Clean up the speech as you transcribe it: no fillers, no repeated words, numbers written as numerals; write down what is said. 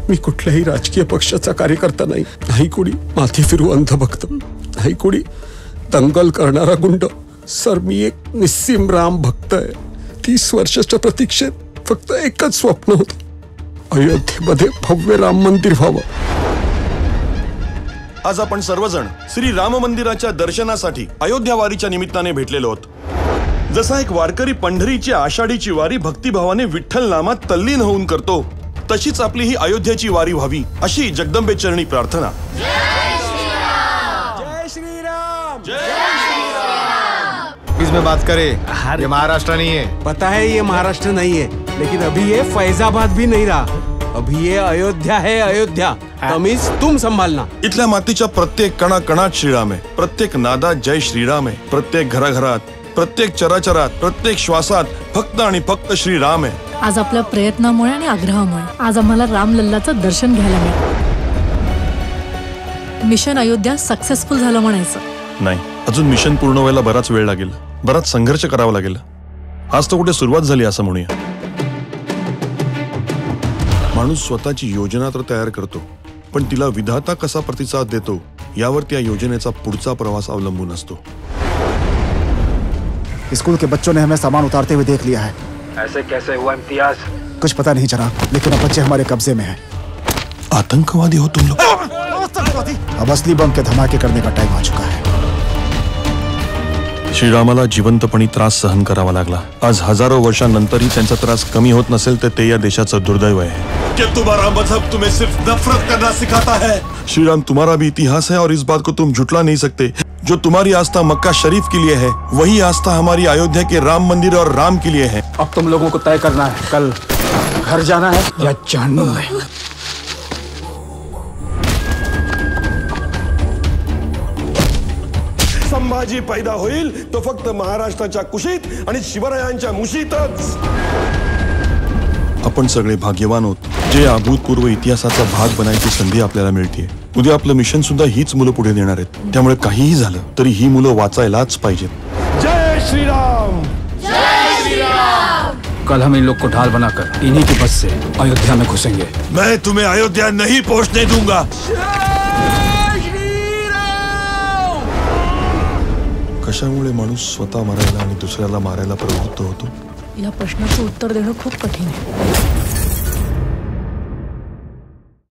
मी कुठल्याही राजकीय पक्षाचा कार्यकर्ता नाही, नाही कोणी माथी फिरू अंधभक्त, नाही कोणी दंगल करणारा गुंड. सर, मी एक निस्सीम राम भक्त आहे. 30 वर्षाच्या प्रतीक्षेत फक्त एकच स्वप्न होतं, अयोध्येमध्ये भव्य राम मंदिर व्हावं. आज आपण सर्वजण श्री राम मंदिराच्या दर्शनासाठी अयोध्या वारीच्या निमित्ताने भेटलेलो आहोत. जसा एक वारकरी पंढरीची आषाढीची वारी भक्तिभावाने विठ्ठल नामात तल्लीन होऊन करतो, तशीच आपली ही अयोध्याची वारी व्हावी अशी जगदंबे चरणी प्रार्थना. जय श्री राम. इसमें बात करें, ये महाराष्ट्र नहीं है. पता है ये महाराष्ट्र नहीं है, लेकिन अभी ये फैजाबाद भी नहीं रहा. अभी ये अयोध्या है, अयोध्या. तमीज तुम संभालना. इथल्या मातीच्या प्रत्येक कणाकणात श्रीराम आहे, प्रत्येक नादात जय श्रीराम आहे, प्रत्येक घराघरात, प्रत्येक चराचरात, प्रत्येक श्वासात फक्त आणि फक्त श्रीराम आहे. आज आपल्या प्रयत्नामुळे आणि आग्रहामुळे आज आम्हाला रामलल्लाचं दर्शन घ्यायला मिळालं. मिशन अयोध्या सक्सेसफुल झालं म्हणायचं. नाही, अजून मिशन पूर्ण व्हायला बराच वेळ लागेल, बराच संघर्ष करावा लागेल. आज तर कुठे सुरुवात झाली असं म्हणूया. माणूस स्वतःची योजना तर तयार करतो, पण तिला विधाता कसा प्रतिसाद देतो यावर त्या योजनेचा पुढचा प्रवास अवलंबून असतो. स्कूल के बच्चों ने हमें सामान उतारते हुए देख लिया है. ऐसे कैसे हुआ इम्तियाज? कुछ पता नहीं चला, लेकिन अब बच्चे हमारे कब्जे में हैं. आतंकवादी हो तुम लोग. अब असली बम के धमाके करने का टाइम आ चुका है. श्रीरामाला जिवंतपणी त्रास सहन करावा लागला. आज हजारो वर्षांनंतरही त्यांचा त्रास कमी होत नसेल तर ते या देशाचं दुर्दैव आहे. क्या तुम्हारा मजहब तुम्हें सिर्फ नफरत करना सिखाता है? श्रीराम, तुम्हारा भी इतिहास है और इस बात को तुम झुटला नहीं सकते. जो तुम्हारी आस्था मक्का शरीफ के लिए है, वही आस्था हमारी अयोध्या के राम मंदिर और राम के लिए है. अब तुम लोगों को तय करना है, कल घर जाना है या जहन्नुम में. संभाजी पैदा होईल तो फक्त महाराष्ट्राच्या कुशीत आणि शिवरायांच्या मुशीतच. आपण सगळे भाग्यवान आहोत जे अभूतपूर्व इतिहासाचा भाग बनायची संधी आपल्याला मिळते. उद्या आपलं मिशन सुद्धा हीच मुलं पुढे नेणार आहेत. त्यामुळे काहीही झालं तरी ही मुलं वाचायलाच पाहिजेत. जय श्रीराम. जय श्री राम. कल हम इन लोग को ढाल बनाकर इन्हीं की बस से अयोध्या में घुसेंगे. मैं तुम्हें अयोध्या नहीं पहुंचने दूंगा. कशामुळे माणूस स्वतः मरायला आणि दुसऱ्याला मारायला प्रवृत्त होतो? या प्रश्नाचं उत्तर देणं खूप कठीण आहे.